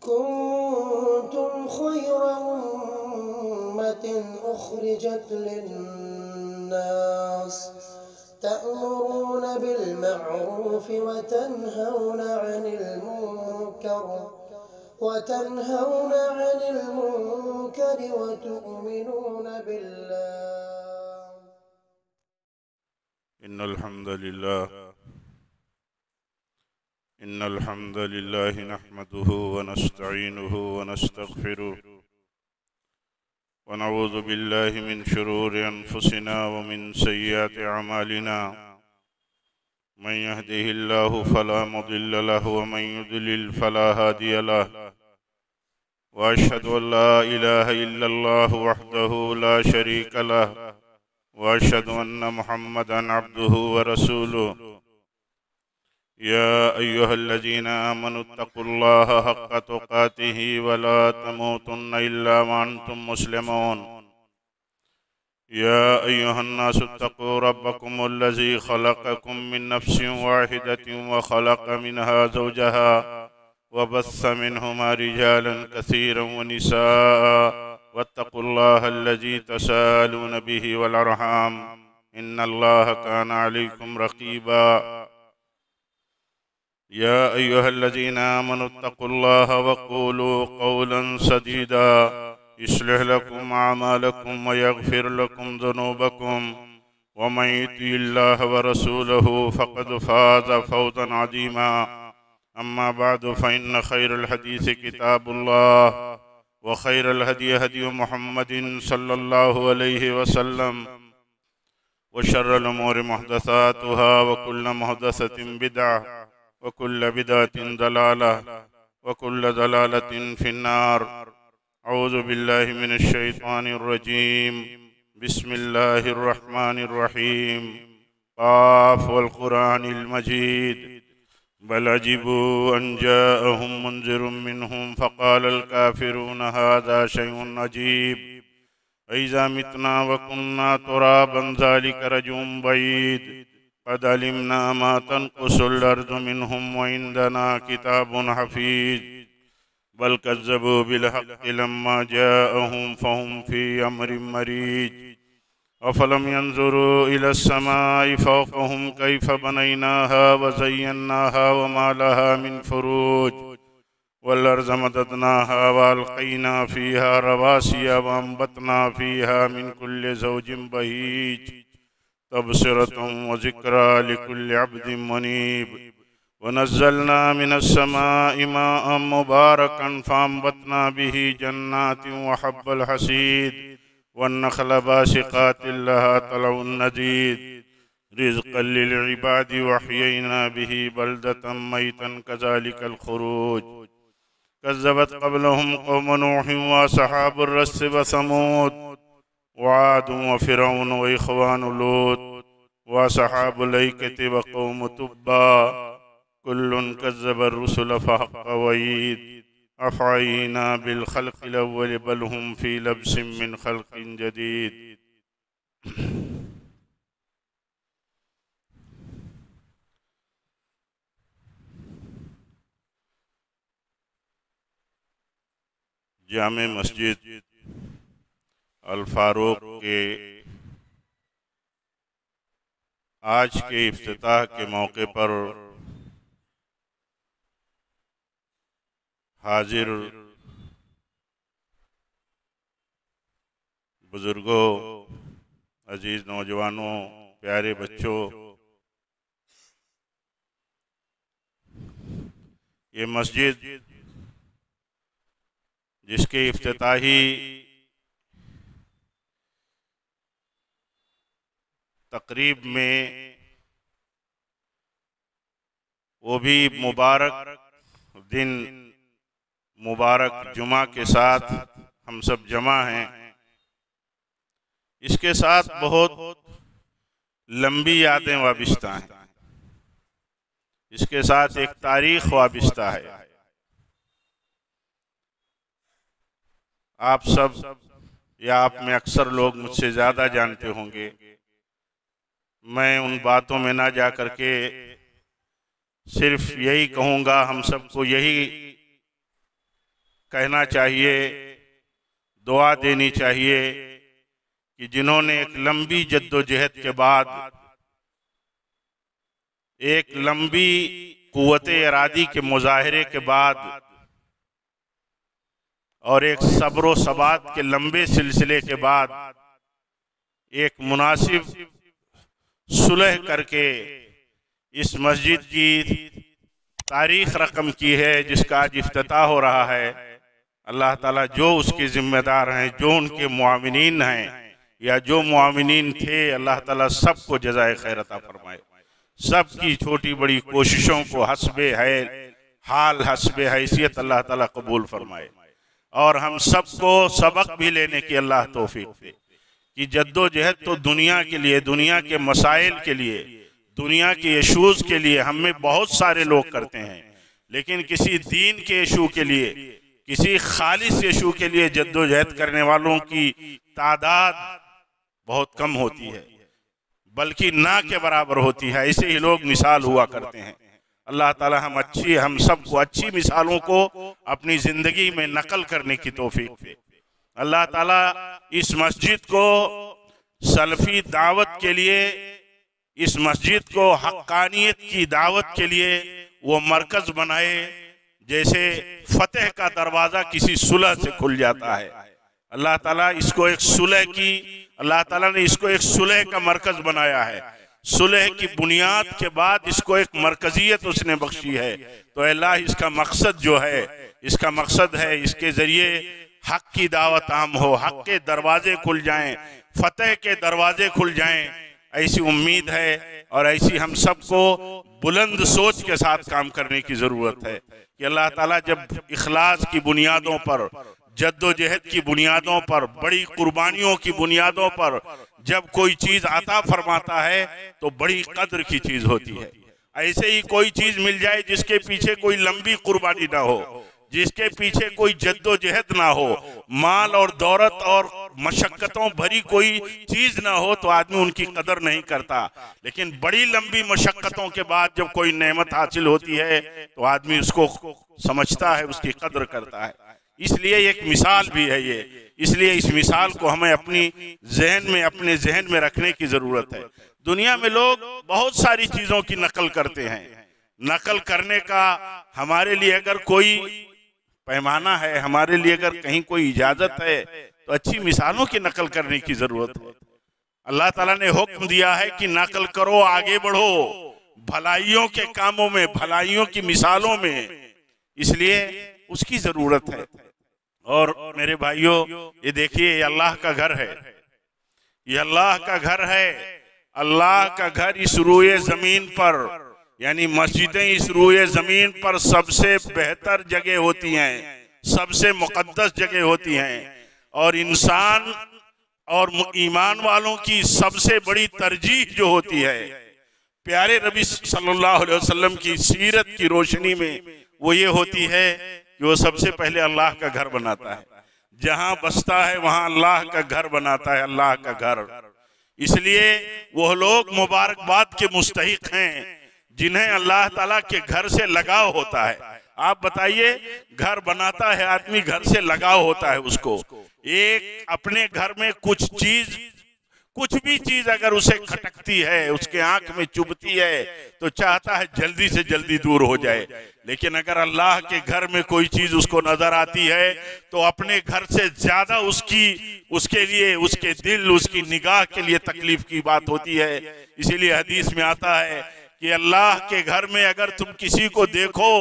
कुन्तुम Khaira उम्मतिन उखरिजत लिन्नास तअमुरून bill मअरूफ व तनहौन अनिल मुनकर व तु'मिनून बिल्लाह। इन्नल हम्दुलिल्लाह नहमदुहु व नस्तईनुहु व नस्तगफिरुह व नऊज़ु बिल्लाहि मिन शुरूरि अनफुसिना व मिन सय्यिआति अमालिना मन यहदिहिल्लाहु फला मुदिल्ल लहु व मन युद्लिल फला हादिय लहु व अशहदु अन ला इलाहा इल्लल्लाहु वहदहु ला शरीक लहु व अशहदु अन्न मुहम्मदन अब्दुहु व रसूलुहु। या अय्युहल्लज़ीना आमनुत्तक़ुल्लाह हक़्क़ तुक़ातिही व ला तमूतुन्न इल्ला व अंतुम मुस्लिमून। या अय्युहन्नासुत्तक़ू रब्बकुमुल्लज़ी ख़लक़कुम मिन नफ़्सिन वाहिदतिन व ख़लक़ मिनहा ज़ौजहा व बस्स मिनहुमा रिजालन कसीरन व निसाअ वत्तक़ुल्लाहल्लज़ी तसाअलून बिही वल अर्हाम इन्नल्लाह कान अलैकुम रक़ीबा। या अय्युहल्लज़ीना आमनुत्तक़ुल्लाह वक़ूलू क़ौलन सदीदा युस्लिह लकुम अअमालकुम व यग़फ़िर लकुम ज़ुनूबकुम व मन युतिइल्लाह व रसूलहु फ़क़द फ़ाज़ फ़ौज़न अज़ीमा। अम्मा बअदु फ़इन्न ख़ैरल हदीस किताबुल्लाह व ख़ैरल हदी हदी मुहम्मदिन सल्लल्लाहु अलैहि वसल्लम व शर्रल उमूरि मुहदसातुहा व कुल्लु मुहदसतिन बिदअह व कुल्लु बिदअतिन दलालह व कुल्लु दलालतिन फिन्नार। औज़ु बिल्लाहि मिनश शैतानिर रजीम। बिस्मिल्लाहिर रहमानिर रहीम। क़ाफ़ वल क़ुरआनिल मजीद। बल अजिबू अन जाअहुम मुन्ज़िरुम मिनहुम फ़क़ालल काफ़िरून हाज़ा शैउन अजीब। अइज़ा मितना व कुन्ना तुराबन ज़ालिक रज्उम बईद। क़द अलिमना मा तनक़ुसुल अर्ज़ु मिनहुम व इंदना किताबुन हफ़ीज़। बल कज़्ज़बू बिल हक़्क़ि लम्मा जाअहुम फ़हुम फ़ी अम्रिन मरीज। अफ़लम यंज़ुरू इलस समाइ फ़ौक़हुम कैफ़ बनैनाहा व ज़य्यन्नाहा व मा लहा मिन फ़ुरूज। वल अर्ज़ मददनाहा व अलक़ैना फ़ीहा रवासिय व अंबतना फ़ीहा मिन कुल्लि ज़ौजिन बहीज। तबसिरतुम व ज़िक्रा लिकुल्लि अब्दिन मुनीब। व नज़्ज़लना मिनस समाइ माअन मुबारकन फ़अंबतना बिही जन्नातिन व हब्बल हसीद वन्नख़्ल बासिक़ातिन लहा तलउन नदीद रिज़्क़न लिल इबादि व अह्यैना बिही बल्दतन मैतन कज़ालिकल ख़ुरूज। कज़्ज़बत क़ब्लहुम क़ौमु नूहिन व असहाबुर रस्स व समूद व आदुन व फ़िरऔन व इख़वानु लूत व असहाबुल ऐकति व क़ौमु तुब्बा कुल्लुन कज़्ज़बर रुसुल फ़हक़्क़ वईद। अफ़अयीना बिल ख़ल्क़िल अव्वल बल हुम फ़ी लब्सिन मिन ख़ल्क़िन जदीद। जामे मस्जिद अल फारूक के आज के इफ्तिताह के मौके पर हाजिर बुजुर्गों, अजीज नौजवानों, प्यारे बच्चों, ये मस्जिद जिसके इफ्तिताही तकरीब में वो भी मुबारक दिन, मुबारक जुमा के साथ हम सब जमा हैं। इसके साथ बहुत लंबी यादें वाबिस्ता हैं। इसके साथ एक तारीख वाबिस्ता है। आप सब या आप में अक्सर लोग मुझसे ज़्यादा जानते होंगे। मैं उन बातों में ना जा करके सिर्फ यही कहूँगा, हम सबको यही कहना चाहिए, दुआ देनी चाहिए कि जिन्होंने एक लंबी जद्दोजहद के बाद, एक लंबी कुव्वते इरादी के मुजाहिरे के बाद और एक सब्र सबात के लंबे सिलसिले के बाद एक मुनासिब सुलह करके इस मस्जिद की तारीख रकम की है, जिसका आज इफ्तिताह हो रहा है। अल्लाह ताला जो उसके जिम्मेदार हैं, जो उनके मुआविनीन हैं या जो मुआविनीन थे, अल्लाह ताला सबको जज़ाए खैर अता फरमाए। सबकी छोटी बड़ी कोशिशों को हस्बे है हाल, हस्बे हैसियत अल्लाह ताला कबूल फरमाए। और हम सबको सबक भी लेने की अल्लाह तौफीक दे कि जद्दोजहद तो दुनिया के लिए, दुनिया के मसाइल के लिए, दुनिया के इशूज़ के लिए हम में बहुत सारे लोग करते हैं, लेकिन किसी दीन के इशू के लिए, किसी खालिस इशू के लिए जद्दोजहद करने वालों की तादाद बहुत कम होती है, बल्कि ना के बराबर होती है। ऐसे ही लोग मिसाल हुआ करते हैं। अल्लाह ताला हम सबको अच्छी मिसालों को अपनी ज़िंदगी में नकल करने की तौफीक दे। अल्लाह ताला इस मस्जिद को सलफ़ी दावत के लिए, इस मस्जिद को हक्कानियत की दावत के लिए वो मरकज़ बनाए जैसे फतेह का दरवाज़ा किसी सुलह से खुल जाता है। अल्लाह ताला इसको एक सुलह की, अल्लाह ताला ने इसको एक सुलह का मरकज़ बनाया है। सुलह की बुनियाद के बाद इसको एक मरकजियत उसने बख्शी है। तो अल्लाह इसका मकसद जो है, इसका मकसद है इसके ज़रिए हक की दावत आम हो, हक के दरवाजे खुल जाएं, फतेह के दरवाजे खुल जाएं। ऐसी उम्मीद है और ऐसी हम सबको बुलंद सोच के साथ काम करने की ज़रूरत है कि अल्लाह ताला जब इखलास की बुनियादों पर, जद्दोजहद की बुनियादों पर, बड़ी कुर्बानियों की बुनियादों पर जब कोई चीज़ अता फरमाता है तो बड़ी कद्र की चीज़ होती है। ऐसे ही कोई चीज़ मिल जाए जिसके पीछे कोई लंबी कुर्बानी ना हो, जिसके पीछे कोई जद्दोजहद ना हो, माल और दौलत और मशक्क़तों भरी कोई चीज़ ना हो, तो आदमी उनकी कदर नहीं करता। लेकिन बड़ी लंबी मशक्क़तों के बाद जब कोई नेमत हासिल होती है तो आदमी उसको समझता है, उसकी कदर करता है। इसलिए एक मिसाल भी है ये, इसलिए इस मिसाल को हमें अपनी जहन में, अपने जहन में रखने की ज़रूरत है। दुनिया में लोग बहुत सारी चीज़ों की नकल करते हैं। नकल करने का हमारे लिए अगर कोई पैमाना है, हमारे लिए अगर कहीं कोई इजाज़त है, तो अच्छी मिसालों की नकल करने की ज़रूरत है। अल्लाह ताला ने हुक्म दिया है कि नकल करो, आगे बढ़ो भलाइयों के कामों में, भलाइयों की मिसालों में, इसलिए उसकी ज़रूरत है। और मेरे भाइयों, ये देखिए, ये अल्लाह का घर है, ये अल्लाह का घर है। अल्लाह का घर इस रूए ज़मीन पर, यानी मस्जिदें इस रूए ज़मीन पर सबसे बेहतर जगह होती हैं, सबसे मुक़द्दस जगह होती हैं। और इंसान और ईमान वालों की सबसे बड़ी तरजीह जो होती है, प्यारे नबी सल्लल्लाहु अलैहि वसल्लम की सीरत की रोशनी में, वो ये होती है कि वो सबसे पहले अल्लाह का घर बनाता है। जहां बसता है वहां अल्लाह का घर बनाता है, अल्लाह का घर। इसलिए वो लोग मुबारकबाद के मुस्तहिक हैं जिन्हें अल्लाह ताला के घर से लगाव होता है। आप बताइए, घर बनाता है आदमी, घर से लगाव होता है उसको। एक अपने घर में कुछ भी चीज अगर उसे खटकती है, उसके आंख में चुभती है, तो चाहता है जल्दी से जल्दी दूर हो जाए। लेकिन अगर अल्लाह के घर में कोई चीज उसको नजर आती है तो अपने घर से ज्यादा उसके लिए, उसके दिल, उसकी निगाह के लिए तकलीफ की बात होती है। इसीलिए हदीस में आता है कि अल्लाह के घर में अगर तुम किसी को देखो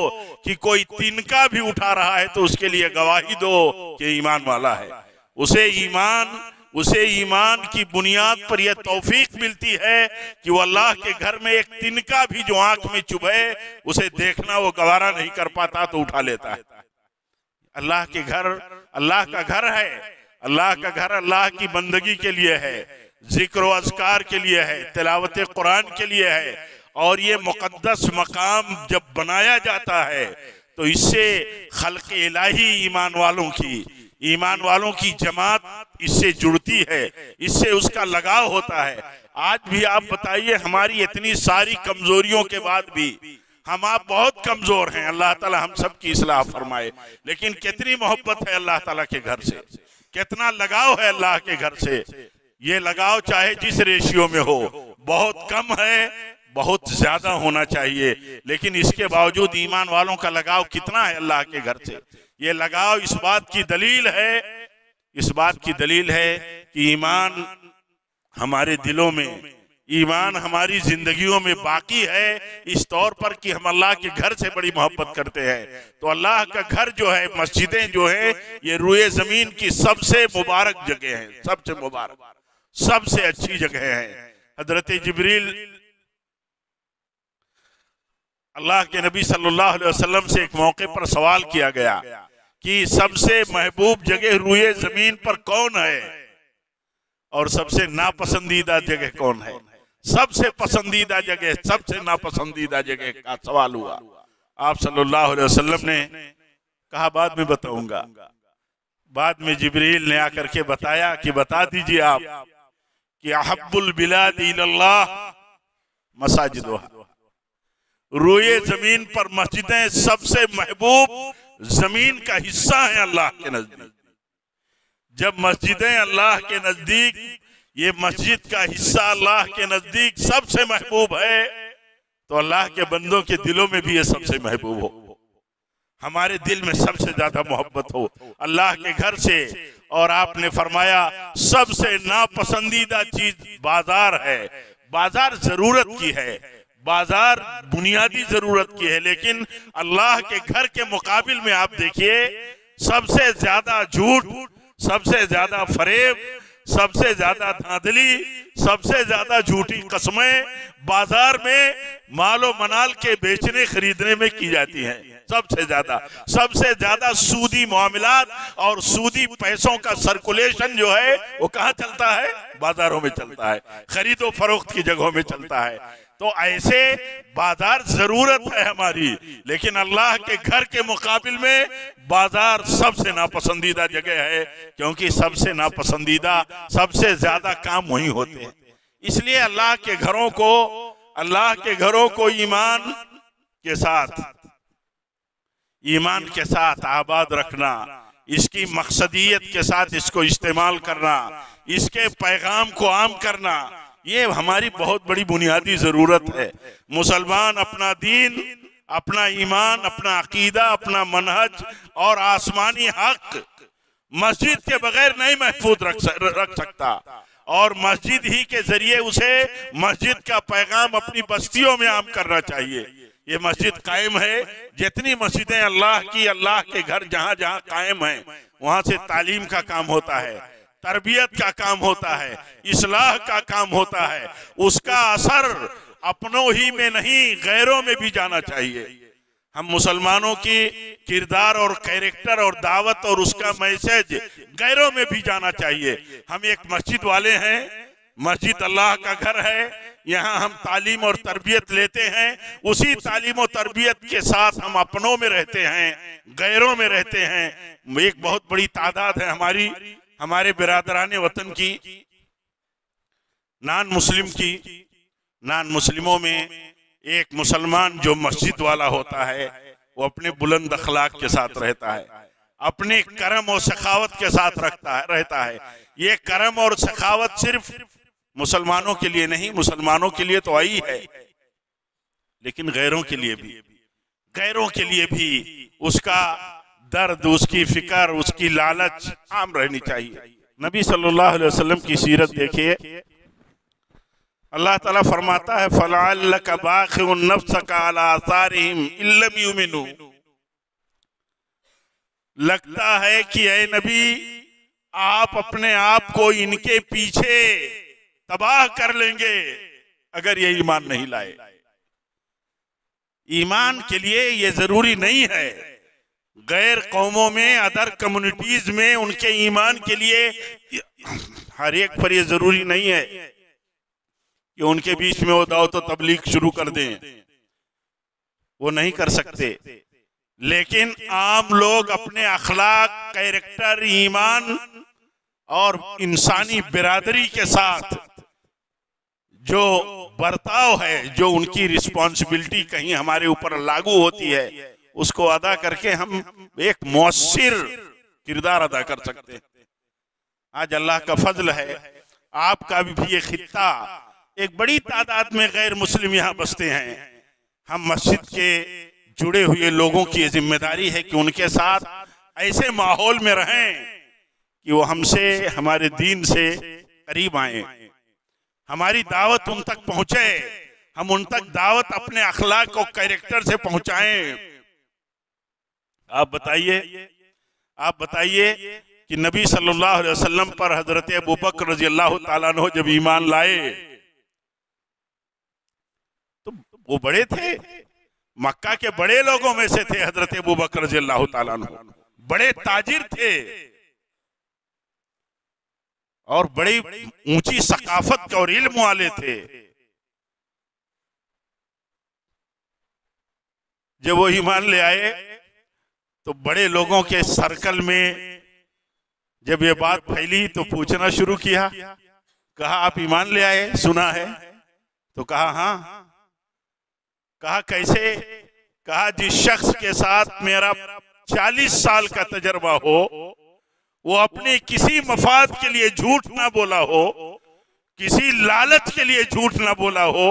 कि कोई तिनका भी उठा रहा है तो उसके लिए गवाही दो कि ईमान वाला है। उसे ईमान की बुनियाद पर यह तौफीक मिलती है कि वो अल्लाह के घर में एक तिनका भी जो आंख में चुभे, उसे देखना वो गवारा नहीं कर पाता तो उठा लेता है। अल्लाह के घर अल्लाह का घर है। अल्लाह का घर अल्लाह की बंदगी के लिए है, जिक्र व अज़कार के लिए है, तिलावत कुरान के लिए है। और ये मुक़द्दस मकाम जब बनाया जाता है तो इससे खल्क़ इलाही ईमान वालों की जमात इससे जुड़ती है, इससे उसका लगाव होता है। आज भी आप बताइए, हमारी इतनी सारी कमजोरियों के बाद भी, हम आप बहुत कमजोर हैं, अल्लाह ताला हम सब की इस्लाह फरमाए। लेकिन कितनी मोहब्बत है अल्लाह ताला के घर से, कितना लगाव है अल्लाह के घर से। ये लगाव चाहे जिस रेशियो में हो, बहुत कम है, बहुत ज्यादा होना चाहिए, लेकिन इसके बावजूद ईमान वालों का लगाव कितना है अल्लाह के घर से। ये लगाव इस बात की दलील है, इस बात की दलील है कि ईमान हमारे दिलों में, ईमान हमारी जिंदगियों में बाकी है, इस तौर पर कि हम अल्लाह के घर से बड़ी मोहब्बत करते हैं। तो अल्लाह का घर जो है, मस्जिदें जो है, ये रुए जमीन की सबसे मुबारक जगह है, सबसे मुबारक, सबसे अच्छी जगह है। हजरत जिब्रील अल्लाह के नबी सल्लल्लाहु अलैहि वसल्लम से एक मौके पर सवाल किया गया कि सबसे महबूब जगह रुए जमीन पर कौन है और सबसे नापसंदीदा जगह कौन है। सबसे पसंदीदा जगह, सबसे नापसंदीदा जगह का सवाल हुआ। आप सल्लल्लाहु अलैहि वसल्लम ने कहा बाद में बताऊंगा। बाद में जिब्रील ने आकर के बताया कि बता दीजिए आप कि अहब्बुल बिलाद इलल्लाह मसाजिदुहा, रुए जमीन पर मस्जिदें सबसे महबूब जमीन का हिस्सा है अल्लाह के नजदीक। जब मस्जिदें अल्लाह के नजदीक, ये मस्जिद का हिस्सा अल्लाह के नजदीक सबसे महबूब है, तो अल्लाह के बंदों के दिलों में भी ये सबसे महबूब हो, हमारे दिल में सबसे ज्यादा मोहब्बत हो अल्लाह के घर से। और आपने फरमाया सबसे नापसंदीदा चीज बाजार है। बाजार जरूरत की है, बाजार बुनियादी जरूरत की है, लेकिन अल्लाह के घर के मुकाबिल में आप देखिए सबसे ज्यादा झूठ, सबसे ज्यादा फरेब, सबसे ज्यादा धांधली, सबसे ज्यादा झूठी कस्में बाजार में मालो मनाल के बेचने खरीदने में की जाती हैं। सबसे ज्यादा सूदी मामलात और सूदी पैसों का सर्कुलेशन जो है वो कहाँ चलता है? बाजारों में चलता है, खरीदो फरोख्त की जगहों में चलता है। तो ऐसे बाजार जरूरत है हमारी, लेकिन अल्लाह के घर के मुकाबिल में बाजार सबसे नापसंदीदा जगह है, क्योंकि सबसे नापसंदीदा, सबसे ज्यादा काम वही होते हैं। इसलिए अल्लाह के घरों को, अल्लाह के घरों को ईमान के साथ आबाद रखना, इसकी मकसदियत के साथ इसको इस्तेमाल करना, इसके पैगाम को आम करना, ये हमारी बहुत बड़ी बुनियादी जरूरत है। मुसलमान अपना दीन, अपना ईमान, अपना अकीदा, अपना मनहज और आसमानी हक मस्जिद के बगैर नहीं महफूज रख सकता, और मस्जिद ही के जरिए उसे मस्जिद का पैगाम अपनी बस्तियों में आम करना चाहिए। ये मस्जिद कायम है, जितनी मस्जिदें अल्लाह की, अल्लाह के घर जहाँ जहाँ कायम है, वहाँ से तालीम का काम होता है, तरबियत का काम होता है, इस्लाह का काम होता है। उसका असर अपनों ही में नहीं, गैरों में भी जाना चाहिए। हम मुसलमानों की किरदार और कैरेक्टर और दावत और उसका मैसेज गैरों में भी जाना चाहिए। हम एक मस्जिद वाले हैं, मस्जिद अल्लाह का घर है, यहाँ हम तालीम और तरबियत लेते हैं। उसी तालीम और तरबियत के साथ हम अपनों में रहते हैं, गैरों में रहते हैं। एक बहुत बड़ी तादाद है हमारे बिरादराने वतन की, नॉन मुस्लिम की। नॉन मुस्लिमों में एक मुसलमान जो मस्जिद वाला होता है, वो अपने बुलंद अखलाक के साथ रहता है, अपने करम और सखावत के साथ रहता है। ये करम और सखावत सिर्फ मुसलमानों के लिए नहीं, मुसलमानों के लिए तो आई है, लेकिन गैरों के लिए भी उसका दर्द, उसकी फिक्र, उसकी लालच आम रहनी चाहिए। नबी सल्लल्लाहु अलैहि वसल्लम की सीरत देखिए, अल्लाह ताला फरमाता है फलअल्लका बाखिउन नफ्सका अला आसारिहिम इल्लम युमिनू। लगता है कि ऐ नबी, आप अपने आप को इनके पीछे तबाह कर लेंगे अगर ये ईमान नहीं लाए। ईमान के लिए ये जरूरी नहीं है, गैर कौमों में, अदर कम्युनिटीज में उनके ईमान के लिए हर एक पर ये जरूरी नहीं है कि उनके बीच में वो दावत तो तबलीग शुरू कर दें, वो नहीं कर सकते। लेकिन आम लोग अपने अखलाक, कैरेक्टर, ईमान और इंसानी बिरादरी के साथ जो बर्ताव है, जो उनकी रिस्पॉन्सिबिलिटी कहीं हमारे ऊपर लागू होती है, उसको अदा करके हम एक मौसर किरदार अदा कर सकते हैं। आज अल्लाह का फजल है, आपका भी ये खित्ता एक बड़ी तादाद में गैर मुस्लिम यहाँ बसते हैं। हम मस्जिद के जुड़े हुए लोगों की जिम्मेदारी है कि उनके साथ ऐसे माहौल में रहें कि वो हमसे, हमारे दीन से करीब आए, हमारी दावत उन तक पहुंचे, हम उन तक दावत अपने अखलाक और कैरेक्टर से पहुंचाएं। आप बताइए कि नबी सल्लल्लाहु अलैहि वसल्लम पर हजरत अबू बकर रजी अल्लाह ताला अन्हु जब ईमान लाए तो वो बड़े थे, मक्का के बड़े लोगों में से थे हजरत अबू बकर रजी अल्लाह ताला अन्हु, बड़े ताजिर थे और बड़ी ऊंची सकाफत और इल्म वाले थे। जब वो ईमान ले आए तो बड़े लोगों के सर्कल में जब ये बात फैली तो पूछना शुरू किया, कहा आप ईमान ले आए, सुना है? तो कहा हाँ। कहा कैसे? कहा जिस शख्स के साथ मेरा 40 साल का तजर्बा हो, वो अपने किसी मफाद के लिए झूठ ना बोला हो, किसी लालच के लिए झूठ ना बोला हो,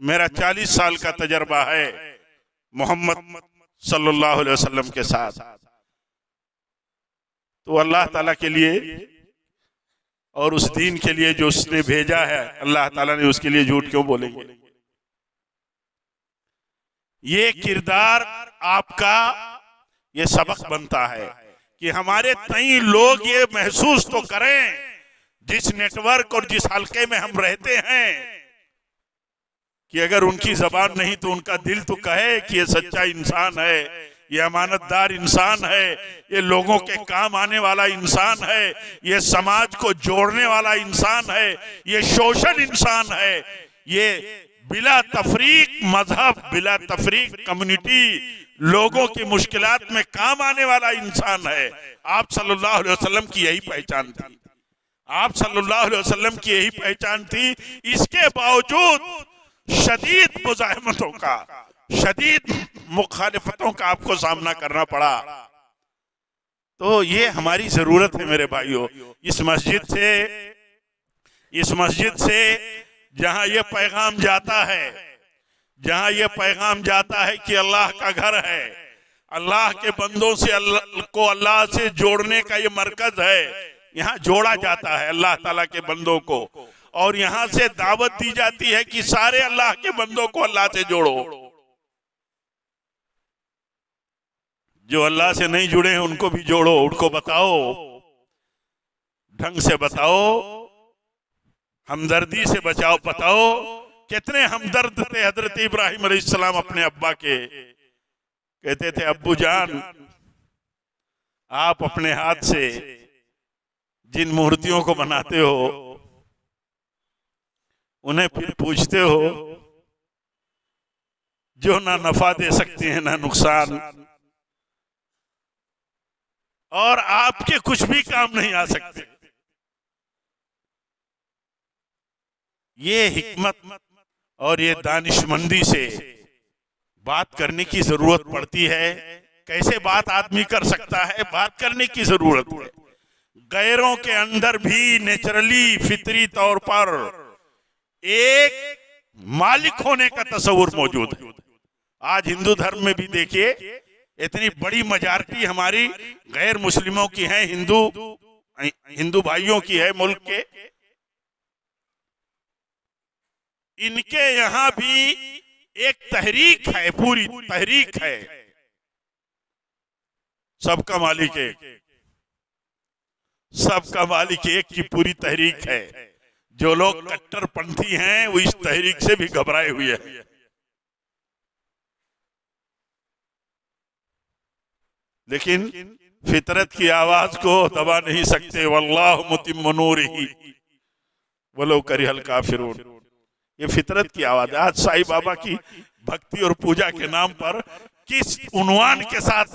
मेरा 40 साल का तजर्बा है मोहम्मद सल्लल्लाहु अलैहि वसल्लम के साथ। तो अल्लाह ताला के लिए और उस दीन के लिए जो उसने भेजा है, अल्लाह ताला ने उसके लिए झूठ क्यों बोलेंगे? ये किरदार आपका ये सबक बनता है कि हमारे कई लोग ये महसूस तो करें, जिस नेटवर्क और जिस हल्के में हम रहते हैं, कि अगर उनकी जबान नहीं तो उनका दिल तो कहे कि ये सच्चा इंसान है, ये अमानतदार इंसान है, ये लोगों के काम आने वाला इंसान है, ये समाज को जोड़ने वाला इंसान है, ये सोशल इंसान है, ये बिला तफरीक मजहब, बिला तफरीक कम्युनिटी, लोगों की मुश्किलात में काम आने वाला इंसान है। आप सल्लल्लाहु अलैहि वसल्लम की यही पहचान थी, आप सल्लल्लाहु अलैहि वसल्लम की यही पहचान थी। इसके बावजूद शदीद मुज़ाहमतों का, शदीद मुखालिफतों का आपको सामना करना पड़ा। तो ये हमारी जरूरत है मेरे भाइयों। इस मस्जिद से जहां ये पैगाम जाता है, जहां ये पैगाम जाता है कि अल्लाह का घर है, अल्लाह के बंदों से अल्लाह से जोड़ने का ये मरकज है, यहाँ जोड़ा जाता है अल्लाह ताला के बंदों को, और यहाँ से दावत दी जाती है कि सारे अल्लाह के बंदों को अल्लाह से जोड़ो। जो अल्लाह से नहीं जुड़े हैं उनको भी जोड़ो, उनको बताओ, ढंग से बताओ, हमदर्दी से बताओ। कितने हमदर्द थे हजरत इब्राहिम अलैहिस्सलाम अपने अब्बा के, कहते थे अब्बू जान आप अपने हाथ से जिन मूर्तियों को बनाते हो उन्हें फिर पूछते हो जो ना नफा दे सकती हैं ना नुकसान, और आपके कुछ भी काम नहीं आ सकते। ये हिकमत और ये दानिशमंदी से बात करने की जरूरत पड़ती है। कैसे बात आदमी कर सकता है, बात करने की जरूरत है। गैरों के अंदर भी नेचुरली फितरी तौर पर एक मालिक होने का तस्वुर मौजूद है। आज हिंदू धर्म में भी देखिए, इतनी बड़ी मेजॉरिटी हमारी गैर मुस्लिमों की है, हिंदू भाइयों की है मुल्क के। इनके यहाँ भी एक तहरीक है, पूरी तहरीक है, सबका मालिक एक, सबका मालिक एक की पूरी तहरीक है। जो लोग कट्टरपंथी हैं वो इस तहरीक से भी घबराए हुए हैं। लेकिन फितरत की आवाज को दबा नहीं सकते। वल्लाहु मुतिम्मु नूरिही वलो करिहल काफिरून। ये फितरत की आवाज। आज साईं बाबा की भक्ति और पूजा के नाम पर किस उन्वान के साथ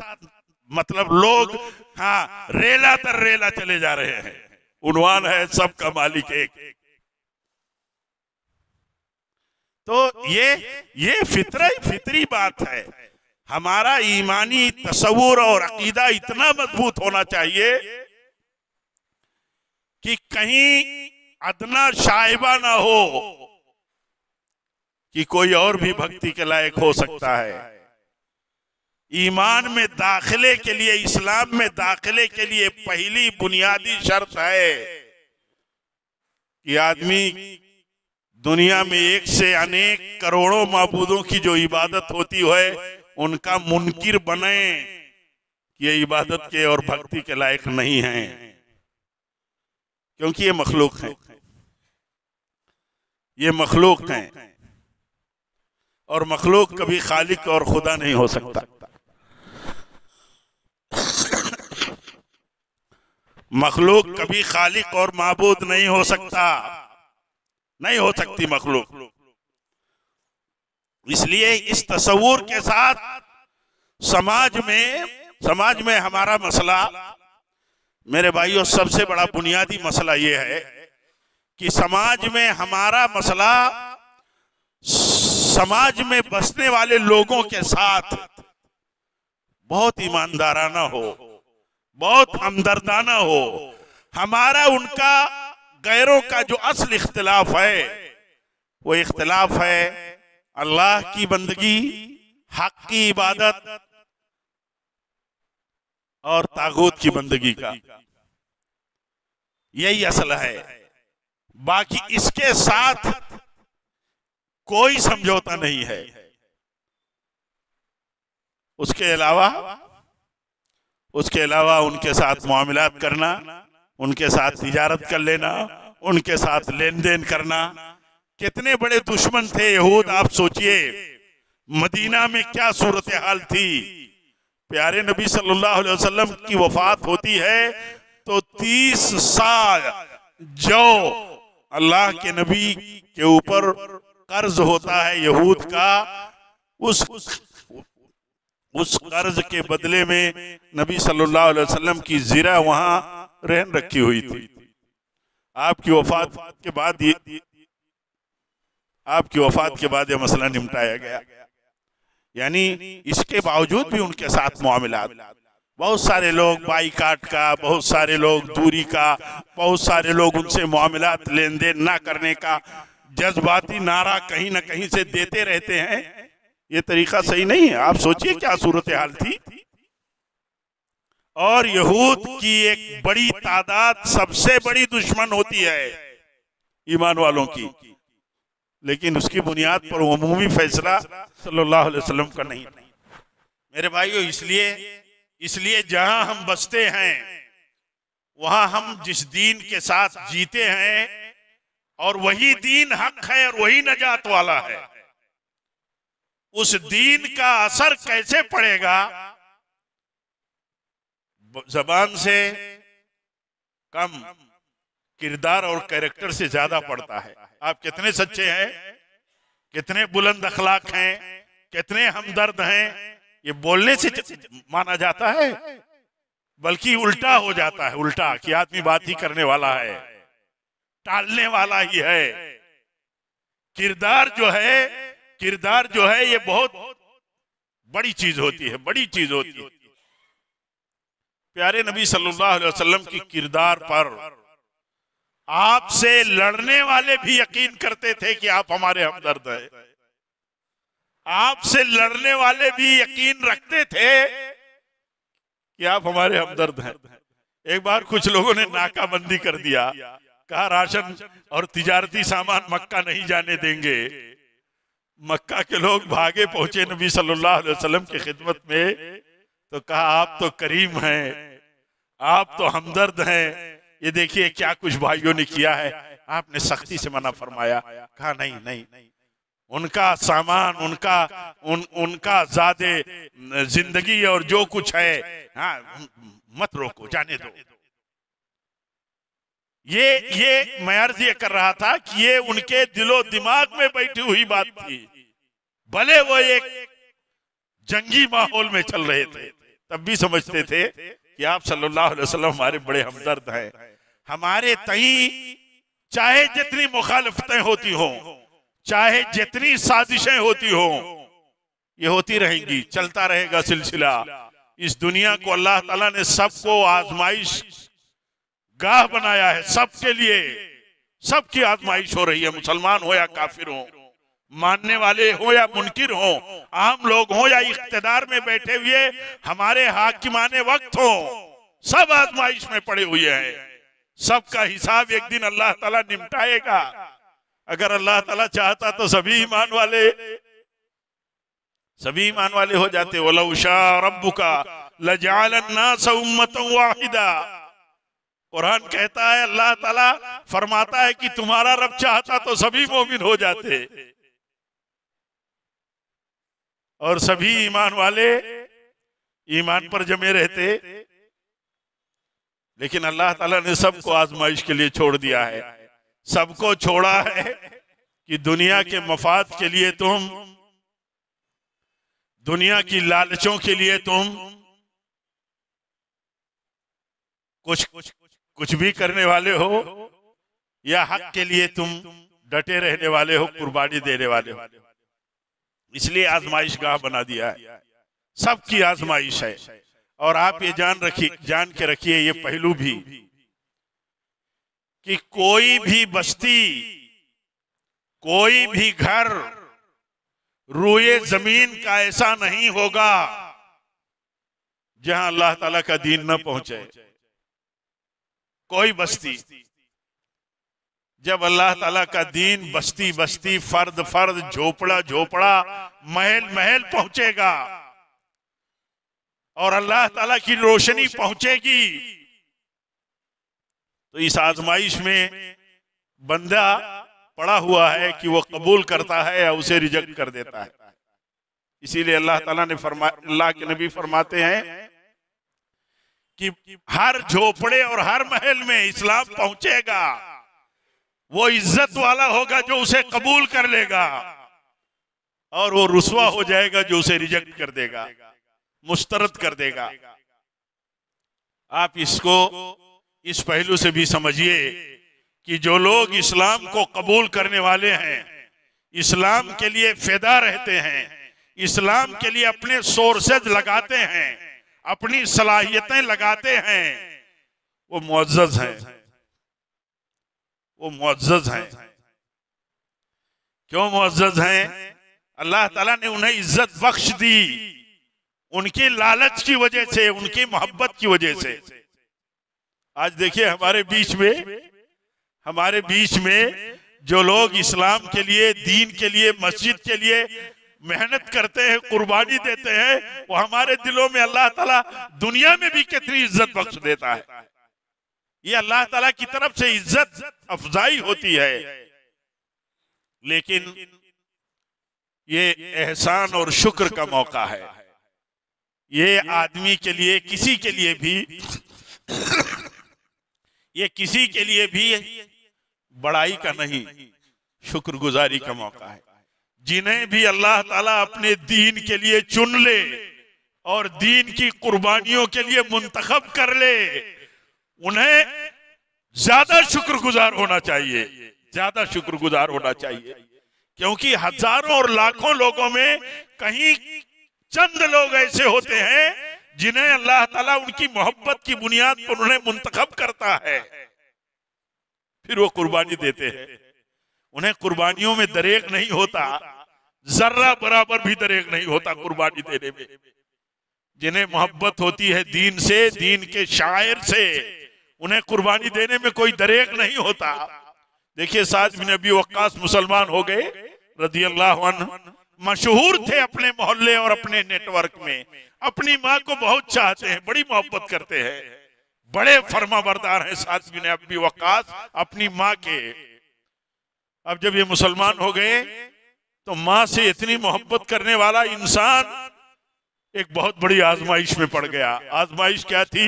मतलब लोग रेला तर रेला चले जा रहे हैं। उन्वान है सबका मालिक एक। तो ये फितरी बात है। हमारा ईमानी तसव्वुर और अकीदा इतना मजबूत होना चाहिए कि कहीं अदना शाइबा ना हो कि कोई और भी भक्ति के लायक हो सकता है। ईमान में दाखिले के लिए, इस्लाम में दाखिले के लिए पहली बुनियादी शर्त है कि आदमी दुनिया में एक से अनेक करोड़ों माबूदों की जो इबादत होती है उनका मुनकिर बने कि ये इबादत के और भक्ति के लायक नहीं हैं, क्योंकि ये मखलूक हैं, ये मखलूक हैं और मखलूक कभी खालिक और खुदा नहीं हो सकता। मखलूक कभी खालिक और माबूद नहीं हो सकता, नहीं हो सकती मखलूक। इसलिए इस तसव्वुर के साथ समाज में हमारा मसला, मेरे भाइयों, सबसे बड़ा बुनियादी मसला ये है कि समाज में हमारा मसला समाज में बसने वाले लोगों के साथ बहुत ईमानदाराना हो, बहुत हमदर्दाना हो। हमारा उनका गैरों का जो असल इख्तिलाफ है वो इख्तिलाफ है अल्लाह की बंदगी, हक की इबादत और तागूत की बंदगी का। यही असल है। बाकी इसके साथ कोई समझौता नहीं है। उसके अलावा उनके साथ मामलात करना, उनके साथ तिजारत कर लेना, उनके साथ लेन देन करना। कितने बड़े दुश्मन थे यहूद, आप सोचिए मदीना में क्या सूरत हाल थी। प्यारे नबी सल्लल्लाहु अलैहि वसल्लम की वफात होती है तो 30 साल जो अल्लाह के नबी के ऊपर कर्ज होता है यहूद का, उस कर्ज के बदले में नबी सल्लल्लाहु अलैहि वसल्लम की ज़िरा वहां रहन रखी हुई थी। आपकी वफात के बाद यह मसला निपटाया गया। यानी इसके बावजूद भी उनके साथ मामलात, बहुत सारे लोग बाईकाट का, बहुत सारे लोग दूरी का, बहुत सारे लोग उनसे मामलात लेन देन ना करने का जज्बाती नारा कहीं ना कहीं से देते रहते हैं। ये तरीका सही नहीं है। आप सोचिए क्या सूरत हाल थी। और यहूद की एक बड़ी तादाद सबसे बड़ी दुश्मन होती है ईमान वालों की, लेकिन उसकी बुनियाद पर उमूमी फैसला सल्लल्लाहु अलैहि वसल्लम का नहीं। मेरे भाइयों, इसलिए जहां हम बसते हैं वहां हम जिस दीन के साथ जीते हैं और वही दीन हक है और वही नजात वाला है, उस दीन का असर कैसे पड़ेगा जबान से कम, किरदार और कैरेक्टर से ज्यादा पड़ता है। आप कितने सच्चे हैं, कितने बुलंद अखलाक हैं, कितने हमदर्द हैं, ये बोलने से माना जाता है, बल्कि उल्टा हो जाता है। उल्टा कि आदमी बात ही करने वाला है, टालने वाला ही है। किरदार जो है ये बहुत बड़ी चीज होती है, बड़ी चीज होती है। प्यारे नबी सल्लल्लाहु अलैहि वसल्लम की किरदार पर आपसे लड़ने वाले भी यकीन करते थे कि आप हमारे हमदर्द हैं। आपसे लड़ने वाले भी यकीन रखते थे कि आप हमारे हमदर्द हैं। एक बार कुछ लोगों ने नाकाबंदी कर दिया, कहा राशन और तिजारती सामान मक्का नहीं जाने देंगे। मक्का के लोग भागे पहुंचे नबी सल्लल्लाहु अलैहि वसल्लम की खिदमत में, तो कहा आप तो करीम हैं, आप तो हमदर्द हैं, ये देखिए क्या कुछ भाइयों ने किया है। आपने सख्ती से मना फरमाया। कहा नहीं, उनका सामान, उनका ज़ादे जिंदगी और जो कुछ है, हाँ, मत रोको, जाने दो। ये मैं अर्ज ये कर रहा था कि ये उनके दिलो दिमाग में बैठी हुई बात थी। भले वो एक जंगी माहौल में चल रहे थे, तब भी समझते थे कि आप सल्लल्लाहु अलैहि वसल्लम हमारे बड़े हमदर्द हैं। हमारे तई चाहे जितनी मुखालिफतें होती हों, चाहे जितनी साजिशें होती हो, ये होती रहेंगी, चलता रहेगा सिलसिला। इस दुनिया को अल्लाह ताला ने सबको आजमाइश गाह बनाया है, सबके लिए सबकी आजमाइश हो रही है। मुसलमान हो या काफिर हो, मानने वाले हो या मुनकिर हो, आम लोग हो या इख्तिदार में बैठे हुए हमारे हाकिमाने वक्त हो, सब आजमाइश में पड़े हुए हैं। सबका हिसाब एक दिन अल्लाह ताला निपटाएगा। अगर अल्लाह ताला चाहता तो सभी ईमान वाले हो जाते। वलौ शाअ रब्बुका लजअलन नास उम्मतन वाहिदा। कुरान कहता है, अल्लाह ताला फरमाता है कि तुम्हारा रब चाहता तो सभी मोमिन हो जाते और सभी ईमान वाले ईमान पर जमे रहते। लेकिन अल्लाह ताला ने सबको आजमाइश के लिए छोड़ दिया है। सबको छोड़ा है कि दुनिया के मफाद के लिए तुम, दुनिया की लालचों के लिए तुम कुछ भी करने वाले हो, या हक के लिए तुम डटे रहने वाले हो, कुर्बानी देने वाले हो। इसलिए आजमाइश गाह बना दिया है, सबकी आजमाइश है। और आप ये जान के रखिए ये पहलू भी कि कोई भी बस्ती, कोई भी घर रूए जमीन का ऐसा नहीं होगा जहां अल्लाह ताला का दीन न पहुंचे। कोई बस्ती, जब अल्लाह ताला का दीन बस्ती बस्ती, फर्द फर्द, झोपड़ा झोपड़ा, महल महल पहुंचेगा और अल्लाह ताला की रोशनी पहुंचेगी, तो इस आजमाइश में बंदा पड़ा हुआ है कि वो कबूल करता है या उसे रिजेक्ट कर देता है। इसीलिए अल्लाह ताला ने अल्लाह के नबी फरमाते हैं कि हर झोपड़े और हर महल में इस्लाम पहुंचेगा। वो इज्जत वाला होगा जो उसे कबूल कर लेगा, और वो रुस्वा हो जाएगा जो उसे रिजेक्ट कर देगा, मुस्तरद कर देगा। आप इसको इस पहलू से भी समझिए कि जो लोग इस्लाम को कबूल करने वाले हैं, इस्लाम के लिए फिदा रहते हैं, इस्लाम के लिए अपने सोर्सेज लगाते हैं, अपनी सलाहियतें लगाते हैं, वो मुअज़्ज़ज़ हैं। वो मुअज़्ज़ज़ हैं। क्यों मुअज़्ज़ज़ हैं? अल्लाह ताला ने उन्हें इज्जत बख्श दी, उनकी लालच की वजह से, उनकी मोहब्बत की वजह से। आज देखिए हमारे बीच में जो लोग इस्लाम के लिए, दीन के लिए, मस्जिद के लिए मेहनत करते हैं, कुर्बानी देते हैं, वो हमारे दिलों में अल्लाह ताला दुनिया में भी कितनी इज्जत बख्श देता है। ये अल्लाह ताला की तरफ से इज्जत अफजाई होती है। लेकिन ये एहसान और शुक्र का मौका है। ये आदमी के लिए, किसी के लिए भी ये किसी के लिए भी बड़ाई का नहीं, शुक्रगुजारी का मौका है। जिन्हें भी अल्लाह ताला अपने दीन के लिए चुन ले और दीन की कुर्बानियों के लिए मुंतखब कर ले, उन्हें ज्यादा शुक्रगुजार होना चाहिए, ज्यादा शुक्रगुजार होना चाहिए। क्योंकि हजारों और लाखों लोगों में कहीं चंद लोग ऐसे होते हैं जिन्हें अल्लाह ताला उनकी मोहब्बत की बुनियाद पर उन्हें मुंतखब करता है, फिर वो कुर्बानी देते हैं। उन्हें कुर्बानियों में दरेक नहीं होता, जर्रा बराबर भी दरेक नहीं होता कुर्बानी देने में। जिन्हें मोहब्बत होती है दीन से, दीन के शायर से, उन्हें कुर्बानी देने में कोई दरेक नहीं होता। देखिए साद बिन अबी वक्कास मुसलमान हो गए रदियल्लाहु अन्हु, मशहूर थे अपने मोहल्ले और अपने नेटवर्क में, अपनी माँ को बहुत चाहते हैं, बड़ी मोहब्बत करते हैं, बड़े फरमाबरदार हैं साद बिन अबी वक्कास अपनी माँ के। अब जब ये मुसलमान हो गए तो माँ से इतनी मोहब्बत करने वाला इंसान एक बहुत बड़ी आजमाइश में पड़ गया। आजमाइश क्या थी?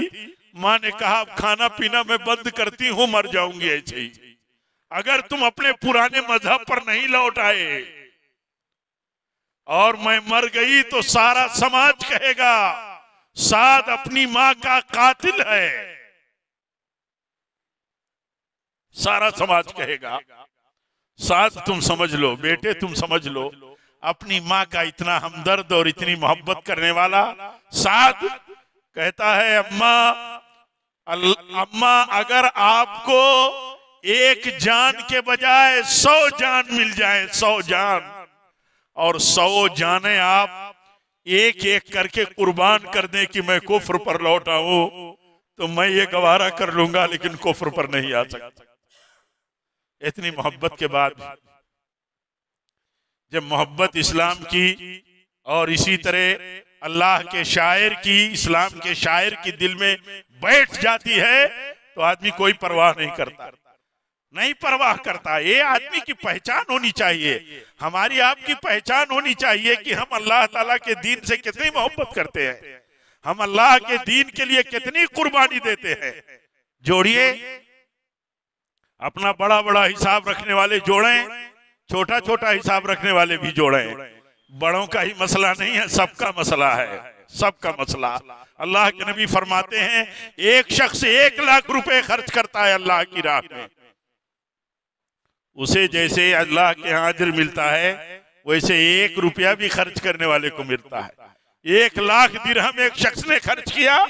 माँ ने कहा खाना पीना मैं बंद करती हूँ, मर जाऊंगी ऐसे ही, अगर तुम अपने पुराने मजहब पर नहीं लौट आए और मैं मर गई तो सारा समाज कहेगा साद अपनी माँ का कातिल है, सारा समाज कहेगा। साद तुम समझ लो, बेटे तुम समझ लो, अपनी माँ का इतना हमदर्द और इतनी मोहब्बत करने वाला साद कहता है, अम्मा अगर आपको एक जान के बजाय 100 जान मिल जाए, 100 जान, और 100 जाने आप एक एक करके कुर्बान कर दें कि मैं कुफ्र पर लौट आऊं, तो मैं ये गवारा कर लूंगा, लेकिन कुफ्र पर नहीं आ सकता। इतनी मोहब्बत के बाद जब मोहब्बत इस्लाम की और इसी तरह अल्लाह के शायर की, इस्लाम के शायर की दिल में बैठ जाती है, तो आदमी कोई परवाह नहीं करता, नहीं परवाह करता। ये आदमी की पहचान होनी चाहिए, हमारी आपकी पहचान होनी चाहिए कि हम अल्लाह ताला के दीन से कितनी मोहब्बत करते हैं, हम अल्लाह के दीन के लिए कितनी कुर्बानी देते हैं। जोड़िए, अपना बड़ा बड़ा हिसाब रखने वाले जोड़ें, छोटा छोटा हिसाब रखने वाले भी जोड़ें। बड़ों का ही मसला नहीं है, सबका मसला है, सबका मसला। अल्लाह के नबी फरमाते हैं, एक शख्स 1 लाख रुपए खर्च करता है अल्लाह की राह में, उसे जैसे अल्लाह के यहाँ अजर मिलता है, वैसे 1 रुपया भी खर्च करने वाले को मिलता है। 1 लाख दिरहम एक शख्स ने खर्च किया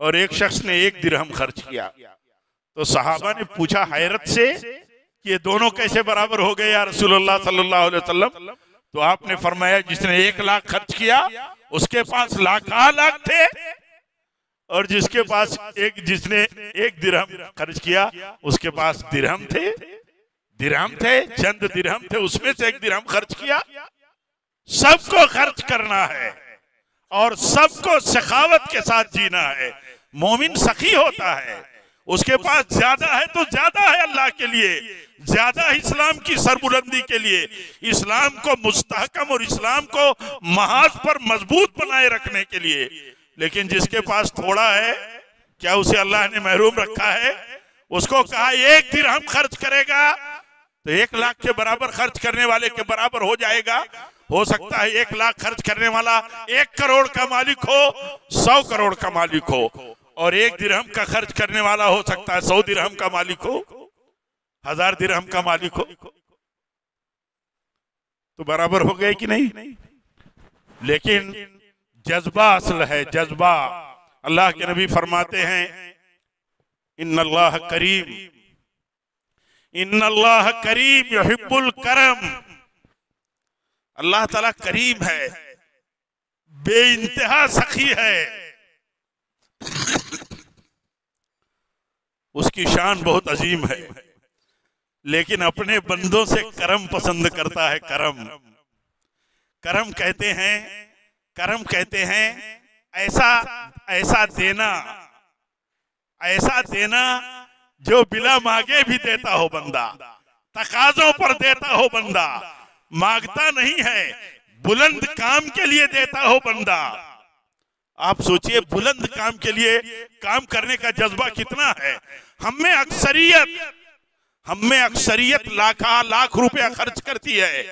और एक शख्स ने 1 दिरहम खर्च किया। तो सहाबा ने पूछा हैरत से कि ये दोनों कैसे बराबर हो गए या रसूलुल्लाह सल्लल्लाहु अलैहि वसल्लम? तो आपने फरमाया, जिसने 1 लाख खर्च किया उसके पास लाख थे, और जिसके पास जिसने 1 दिरहम खर्च किया उसके पास दिरहम थे, चंद दिरहम थे, उसमें से 1 दिरहम खर्च किया। सबको खर्च करना है और सबको सखावत के साथ जीना है। मोमिन सखी होता है, उसके पास ज्यादा है तो ज्यादा है अल्लाह के लिए, ज्यादा इस्लाम की सरबुलंदी के लिए, इस्लाम को मुस्तहकम और इस्लाम को महाज पर मजबूत बनाए रखने के लिए। लेकिन जिसके पास थोड़ा है, क्या उसे अल्लाह ने महरूम रखा है? उसको कहा 1 दिरहम खर्च करेगा तो 1 लाख के बराबर खर्च करने वाले के बराबर हो जाएगा। हो सकता है 1 लाख खर्च करने वाला 1 करोड़ का मालिक हो, 100 करोड़ का मालिक हो, और 1 दिरहम का खर्च करने वाला हो सकता है 100 दिरहम का मालिक हो, 1000 दिरहम का मालिक हो। तो बराबर हो गए कि नहीं? लेकिन जज्बा असल है, जज्बा। अल्लाह के नबी फरमाते हैं, इन्नल्लाह करीम, इन्नल्लाह करीम युहिब्बुल करम। अल्लाह ताला करीम है, बेइंतहा सखी है, उसकी शान बहुत अजीम है, लेकिन अपने बंदों से करम पसंद करता है। करम कहते हैं ऐसा देना जो बिना मांगे भी देता हो बंदा, तकाजों पर देता हो बंदा, मांगता नहीं है, बुलंद काम के लिए देता हो बंदा। आप सोचिए, बुलंद काम के लिए काम करने का जज्बा कितना है। हम में अक्सरियत लाख रुपया खर्च करती है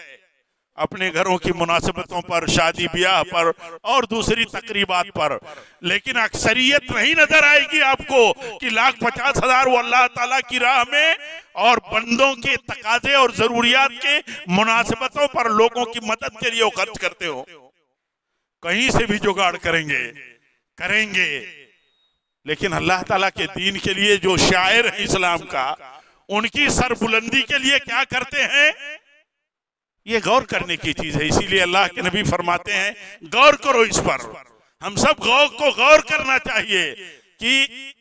अपने घरों की मुनासिबतों पर, शादी ब्याह पर और दूसरी तकरीबात पर, लेकिन अक्सरियत नहीं नजर आएगी आपको कि 1,50,000 वो अल्लाह ताला की राह में और बंदों के तकाजे और जरूरियात के मुनासिबतों पर लोगों की मदद के लिए वो खर्च करते हो। कहीं से भी जुगाड़ करेंगे, लेकिन अल्लाह ताला के दीन के लिए जो शायर है इस्लाम का, उनकी सरबुलंदी के लिए क्या करते हैं, ये गौर करने की चीज है। इसीलिए अल्लाह के नबी फरमाते हैं, गौर करो इस पर। हम सब गौर करना चाहिए कि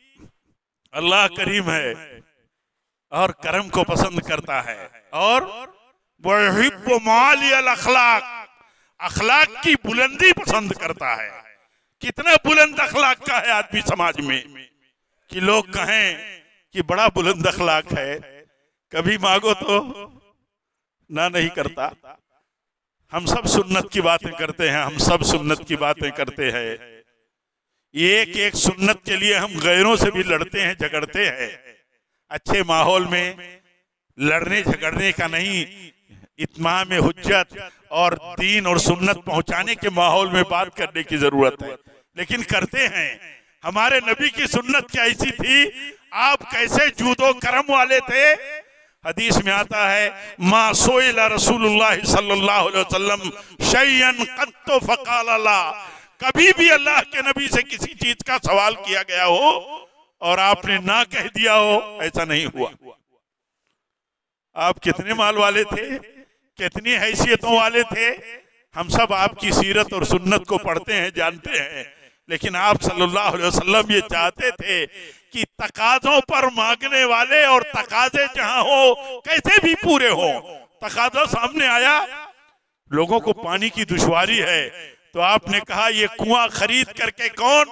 अल्लाह करीम है और करम को पसंद करता है, और वयुहिब्बु मालियल अखलाक, अखलाक की बुलंदी पसंद करता है। कितना बुलंद अखलाक का है आदमी समाज में कि लोग कहें कि बड़ा बुलंद अखलाक है, कभी मांगो तो ना नहीं करता। हम सब सुन्नत की बातें करते हैं, हम सब सुन्नत की बातें करते हैं। एक सुन्नत के लिए हम गैरों से भी लड़ते हैं, झगड़ते हैं। अच्छे माहौल में लड़ने झगड़ने का नहीं, इत्माम हुज्जत और दीन और सुन्नत पहुंचाने के माहौल में बात करने की जरूरत है, लेकिन करते हैं। हमारे नबी की सुन्नत क्या ऐसी थी, आप कैसे जूदो करम वाले थे, हदीस में आता है मा सोइला रसूलुल्लाह सल्लल्लाहु अलैहि वसल्लम शैयन कत्तो फकाल ला, कभी भी अल्लाह के नबी से किसी चीज का सवाल किया गया हो और आपने ना कह दिया हो, ऐसा नहीं हुआ। आप कितने माल वाले थे, कितनी हैसियतों वाले थे, हम सब आपकी सीरत और सुन्नत को पढ़ते हैं, जानते हैं। लेकिन आप सल्लल्लाहु अलैहि वसल्लम ये चाहते थे कि तकाजों पर मांगने वाले और तकाजे जहां हो कैसे भी पूरे हो। तकाजा सामने आया, लोगों को पानी की दुश्वारी है, तो आपने कहा ये कुआं खरीद करके कौन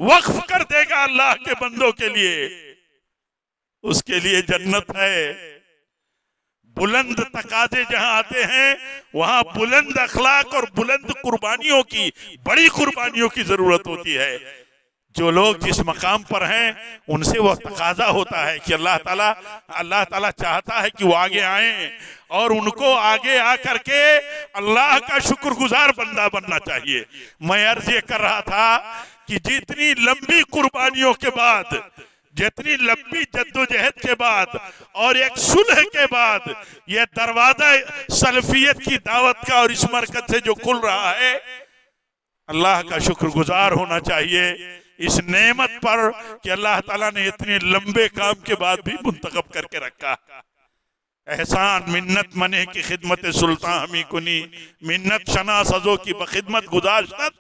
वक्फ कर देगा अल्लाह के बंदों के लिए, उसके लिए जन्नत है। बुलंद तकाजे जहां आते हैं वहां बुलंद अखलाक और बुलंद कुर्बानियों की, बड़ी कुर्बानियों की जरूरत होती है। जो लोग जिस मकाम पर हैं उनसे वह तकाजा होता है कि अल्लाह ताला चाहता है कि वो आगे आए और उनको आगे आकर के अल्लाह का शुक्रगुजार बंदा बनना चाहिए। मैं अर्ज ये कर रहा था कि जितनी लंबी कुर्बानियों के बाद, जितनी लंबी जद्दोजहद के बाद और एक सुलह के बाद यह दरवाजा सलफियत की दावत का और इस मरकज से जो खुल रहा है, अल्लाह का शुक्रगुजार होना चाहिए इस नेमत पर कि अल्लाह ताला ने इतने लंबे काम के बाद भी मुंतखब करके रखा। एहसान मिन्नत मने की खिदमत सुल्तान हमी कुनी, मिन्नत शना सजो की बखिदमत गुदाश्त।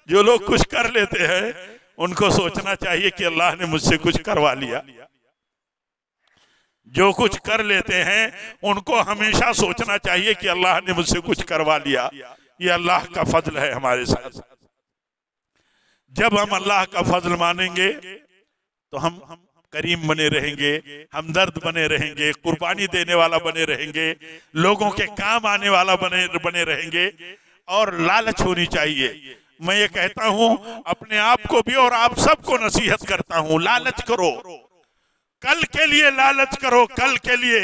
जो लोग कुछ कर लेते हैं उनको सोचना चाहिए कि अल्लाह ने मुझसे कुछ करवा लिया। जो कुछ कर लेते हैं उनको हमेशा सोचना चाहिए कि अल्लाह ने मुझसे कुछ करवा लिया। ये अल्लाह का फजल है हमारे साथ। जब हम अल्लाह का फजल मानेंगे तो हम करीम बने रहेंगे, हमदर्द बने रहेंगे, कुर्बानी देने वाला बने रहेंगे, लोगों के काम आने वाला बने रहेंगे। और लालच होनी चाहिए। मैं ये कहता हूं अपने आप को भी और आप सबको नसीहत करता हूं, लालच करो, कल के लिए लालच करो, कल के लिए।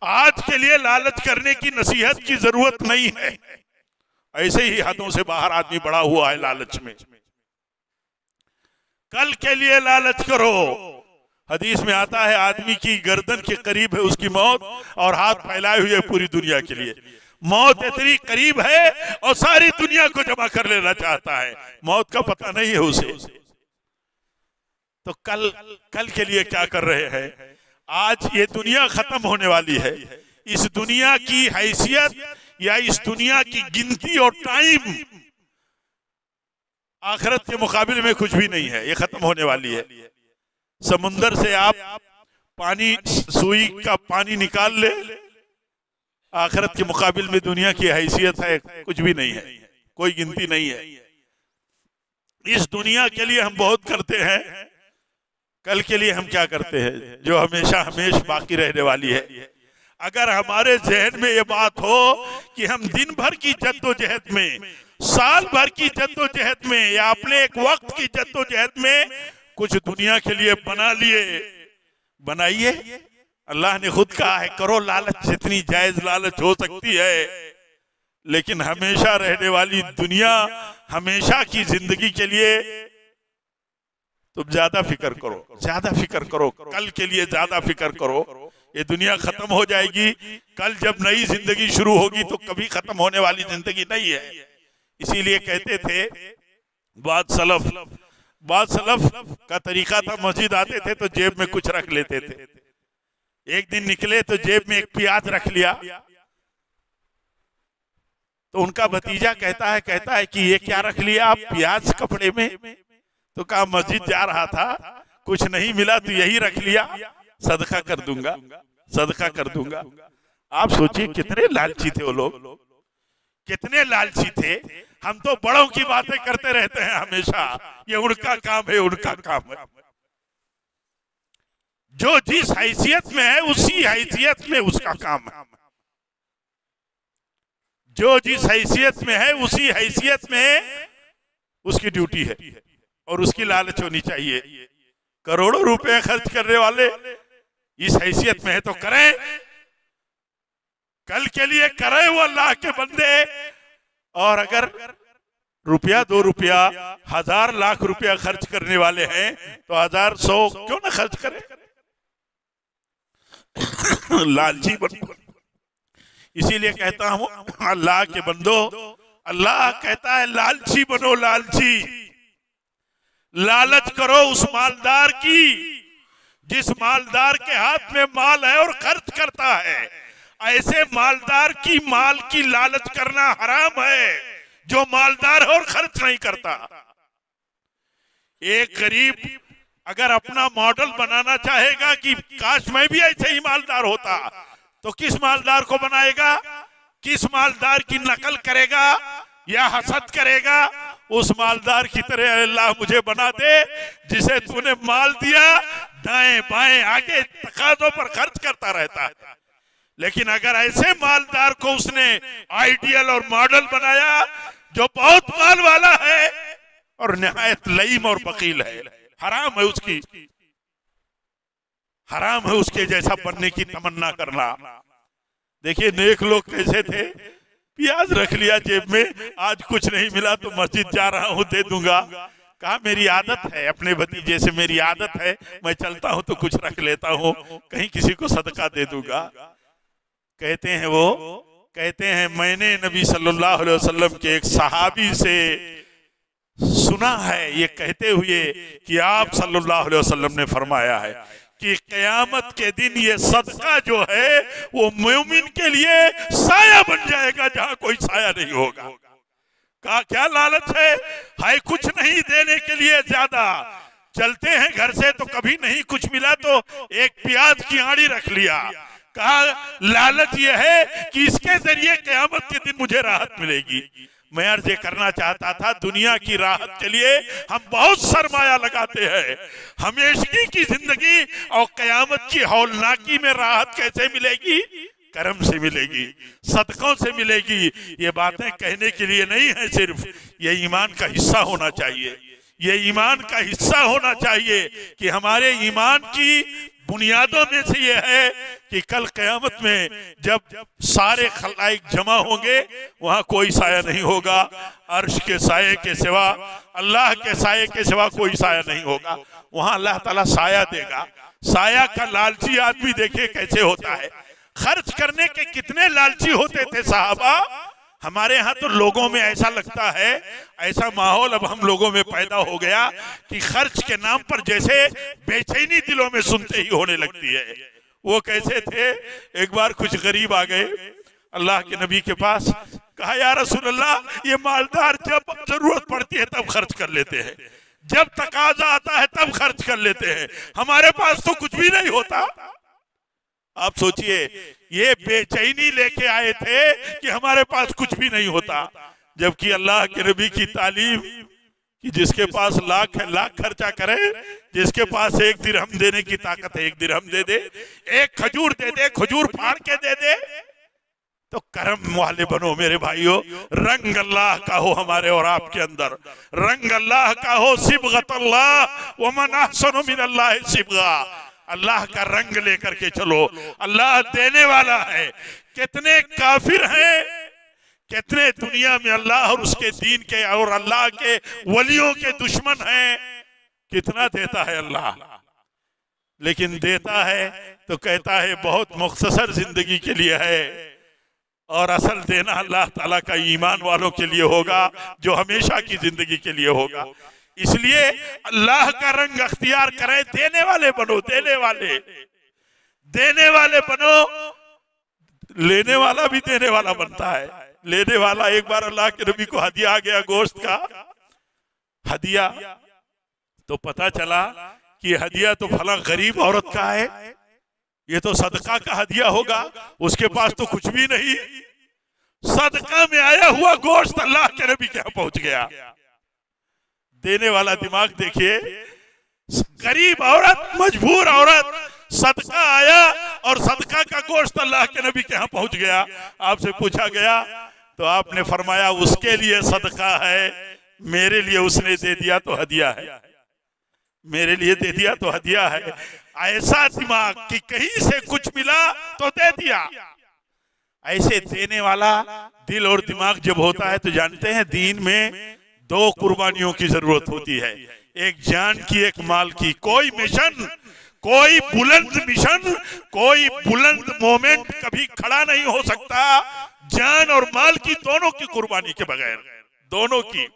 आज के लिए लालच करने की नसीहत की जरूरत नहीं है। ऐसे ही हदों से बाहर आदमी बड़ा हुआ है लालच में। कल के लिए लालच करो। हदीस में आता है आदमी की गर्दन के करीब है उसकी मौत और हाथ फैलाए हुए पूरी दुनिया के लिए। मौत इतनी करीब है और सारी दुनिया को जमा कर लेना चाहता है, मौत का पता नहीं है उसे। तो कल के लिए क्या कर रहे हैं? आज ये दुनिया खत्म होने वाली है। इस दुनिया की हैसियत या इस दुनिया की गिनती और टाइम आखिरत के मुकाबले में कुछ भी नहीं है, ये खत्म होने वाली है। समुंदर से आप पानी, सुई का पानी निकाल ले, आखिरत के मुकाबले में दुनिया की हैसियत है कुछ भी नहीं है, कोई गिनती नहीं है। इस दुनिया के लिए हम बहुत करते हैं, कल के लिए हम क्या करते हैं जो हमेशा हमेशा बाकी रहने वाली है। अगर हमारे जहन में ये बात हो कि हम दिन भर की जद्दोजहद में, साल भर की जद्दोजहद में या अपने एक वक्त की जद्दोजहद में कुछ दुनिया के लिए बना लिए, बनाइए। अल्लाह ने खुद कहा है करो लालच, जितनी जायज लालच हो सकती है, लेकिन हमेशा रहने वाली दुनिया, हमेशा की जिंदगी के लिए तुम ज्यादा फिक्र करो, ज्यादा फिक्र करो, कल के लिए ज्यादा फिक्र करो। ये दुनिया खत्म हो जाएगी, कल जब नई जिंदगी शुरू होगी तो कभी खत्म होने वाली जिंदगी नहीं है। इसीलिए कहते थे बाद सलफ का तरीका था, मस्जिद आते थे तो जेब में कुछ रख लेते थे। एक दिन निकले तो जेब में एक प्याज रख लिया, तो उनका भतीजा कहता है कि ये क्या रख लिया आप प्याज कपड़े में? तो कहा मस्जिद जा रहा था, कुछ नहीं मिला तो यही रख लिया, सदका कर दूंगा, सदका कर दूंगा। आप सोचिए कितने लालची थे वो लोग, कितने लालची थे। हम तो बड़ों की बातें करते रहते हैं हमेशा, ये उनका काम है, उनका काम है। जो जिस हैसियत में है उसी हैसियत में उसका काम है। जो जिस हैसियत में है उसी हैसियत में उसकी ड्यूटी है और उसकी लालच होनी चाहिए। करोड़ों रुपए खर्च करने वाले इस हैसियत में है तो करें, कल के लिए करें वो अल्लाह के बंदे। और अगर रुपया 2 रुपया 1000 लाख रुपया खर्च करने वाले हैं तो 1000 100 क्यों ना खर्च करें। लालची बनो। इसीलिए कहता हूं अल्लाह के बंदो, अल्लाह कहता है लालची बनो, लालची। लालच करो उस मालदार की जिस मालदार के हाथ में माल है और खर्च करता है। ऐसे मालदार की माल की लालच करना हराम है जो मालदार है और खर्च नहीं करता। एक गरीब अगर अपना मॉडल बनाना चाहेगा कि काश मैं भी ऐसे ही मालदार होता, तो किस मालदार को बनाएगा? किस मालदार की नकल करेगा या हसद करेगा? उस मालदार की तरह अल्लाह मुझे बना दे जिसे तूने माल दिया दाएं बाएं आगे तकाजों पर खर्च करता रहता है। लेकिन अगर ऐसे मालदार को उसने आइडियल और मॉडल बनाया जो बहुत माल वाला है और निहायत लईम और बकील है, हराम है उसकी, हराम है उसके जैसा बनने की तमन्ना करना। देखिए नेक लोग कैसे थे, प्याज रख लिया जेब में, आज कुछ नहीं मिला तो मस्जिद जा रहा हूं दे दूंगा। कहा मेरी आदत है, अपने भतीजे से मेरी आदत है, मैं चलता हूं तो कुछ रख लेता हूं, कहीं किसी को सदका दे दूंगा। कहते हैं वो कहते हैं मैंने नबी सल्लल्लाहु अलैहि वसल्लम के एक सहाबी से सुना है ये कहते हुए कि आप सल्लल्लाहु अलैहि वसल्लम ने फरमाया है कि क़यामत के दिन ये सदका जो है वो मोमिन के लिए साया बन जाएगा जहां कोई साया नहीं होगा। कहा क्या लालच है कुछ नहीं देने के लिए ज्यादा। चलते हैं घर से तो कभी नहीं कुछ मिला तो एक प्याज की आड़ी रख लिया। कहा लालच ये है कि इसके जरिए क़यामत के दिन मुझे राहत मिलेगी। मैं अर्ज करना चाहता था दुनिया की राहत के लिए हम बहुत सरमाया लगाते हैं, हमेशगी की जिंदगी और क़यामत की हौलनाकी में राहत कैसे मिलेगी? कर्म से मिलेगी, सदकों से मिलेगी। ये बातें कहने के लिए नहीं है, सिर्फ ये ईमान का हिस्सा होना चाहिए। ये ईमान का हिस्सा होना चाहिए कि हमारे ईमान की बुनियादों में से ये है कि कल क़यामत में जब सारे खलाइक जमा होंगे वहां कोई साया नहीं होगा, अर्श के साये के सिवा, अल्लाह के साये के सिवा कोई साया नहीं होगा। वहां अल्लाह ताला साया देगा। साया का लालची आदमी देखिए कैसे होता है। खर्च करने के कितने लालची होते थे साहबा। हमारे यहाँ तो लोगों में ऐसा लगता है, ऐसा माहौल अब हम लोगों में पैदा हो गया कि खर्च के नाम पर जैसे बेचैनी दिलों में सुनते ही होने लगती है। वो कैसे थे, एक बार कुछ गरीब आ गए अल्लाह के नबी के पास, कहा या रसूल अल्लाह ये मालदार जब जरूरत पड़ती है तब खर्च कर लेते हैं, जब तकाजा आता है तब खर्च कर लेते हैं, हमारे पास तो कुछ भी नहीं होता। आप सोचिए ये बेचैनी लेके आए थे कि हमारे पास कुछ भी नहीं होता, जबकि अल्लाह के नबी की तालीम कि जिसके पास लाख है लाख खर्चा करे, जिसके पास एक दिरहम देने की ताकत है एक दिरहम दे दे, एक खजूर दे दे, खजूर फाड़ के दे दे। तो कर्म वाले बनो मेरे भाइयों। रंग अल्लाह का हो हमारे और आपके अंदर, रंग अल्लाह का हो। सिबगत अल्लाह व मन अहसनु मिनल्लाहि सिबगा। अल्लाह का रंग लेकर के चलो। अल्लाह देने वाला है। कितने काफिर हैं, कितने दुनिया में अल्लाह और उसके दीन के और अल्लाह के वलियों के दुश्मन हैं। कितना देता है अल्लाह, लेकिन देता है तो कहता है बहुत मुख्तसर जिंदगी के लिए है, और असल देना अल्लाह ताला का ईमान वालों के लिए होगा जो हमेशा की जिंदगी के लिए होगा। इसलिए अल्लाह का रंग अख्तियार करें, देने वाले बनो, देने वाले, देने वाले बनो। लेने वाला भी देने वाला बनता है। लेने वाला, एक बार अल्लाह के नबी को हदिया आ गया गोश्त का हदिया, तो पता चला कि हदिया तो फला गरीब औरत का है, ये तो सदका का हदिया होगा, उसके पास तो कुछ भी नहीं। सदका में आया हुआ गोश्त अल्लाह के नबी के यहाँ पहुंच गया। देने वाला दिमाग देखिए। गरीब औरत, मजबूर औरत, सदका आया और सदका का गोश्त अल्लाह के नबी के यहाँ पहुंच गया। आपसे पूछा गया तो आपने फरमाया उसके लिए सदका है, मेरे लिए उसने दे दिया तो हदिया है, मेरे लिए दे दिया तो हदिया है। ऐसा दिमाग कि कहीं से कुछ मिला तो दे दिया। ऐसे देने वाला दिल और दिमाग जब होता है तो जानते हैं दीन में दो कुर्बानियों की जरूरत होती है, एक जान की एक माल की। कोई मिशन, कोई बुलंद मिशन, कोई बुलंद मोमेंट कभी खड़ा नहीं हो सकता जान और माल की दोनों की कुर्बानी के बगैर, दोनों की।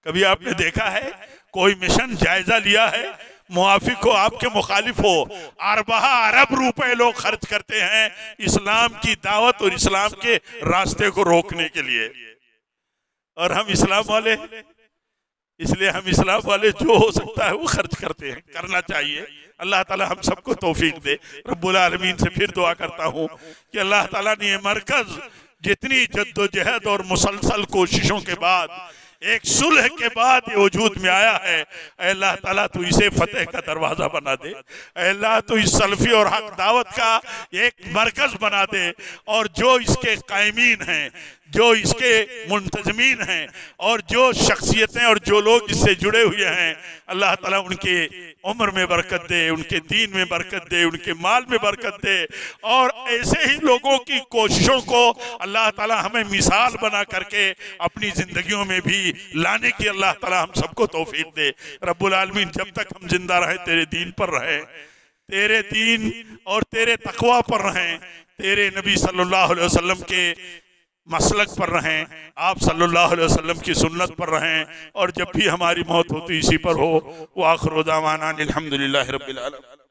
कभी आपने देखा है कोई मिशन जायजा लिया है, मुआफिक हो आपके मुखालिफ हो, अरब रुपए लोग खर्च करते हैं इस्लाम की दावत और इस्लाम के रास्ते को रोकने के लिए, और हम इस्लाम वाले, इसलिए हम इस्लाम वाले जो हो सकता है वो खर्च करते हैं। करना चाहिए। अल्लाह ताला हम सबको तौफीक दे। रब्बुल आलमीन से फिर दुआ करता हूँ कि अल्लाह ताला ने ये मरकज जितनी जद्दोजहद और मुसलसल कोशिशों के बाद, एक सुलह के बाद ये वजूद में आया है, अल्लाह ताला तू इसे फतेह का दरवाजा बना दे। अल्लाह तू इस सल्फी और हक दावत का एक मरकज बना दे, और जो इसके कायमीन हैं, जो इसके मुंतजमीन हैं, और जो शख्सियतें और जो लोग इससे जुड़े हुए हैं, अल्लाह ताला उनके उम्र में बरकत दे, उनके दीन में बरकत दे, उनके माल में बरकत दे, और ऐसे ही लोगों की कोशिशों को अल्लाह ताला हमें मिसाल बना करके अपनी जिंदगियों में भी लाने की अल्लाह ताला हम सबको तौफीक दे। रब्बुल आलमीन जब तक हम जिंदा रहे तेरे दीन पर रहे, तेरे दीन और तेरे तकवा पर रहें, तेरे नबी सल्लल्लाहु अलैहि वसल्लम के मसलक पर रहें, आप सल्लल्लाहु अलैहि वसल्लम की सुन्नत पर रहें, और जब भी हमारी मौत होती इसी पर हो। व आखिर दावाना अनिल हम्दुलिल्लाहि रब्बिल आलमीन।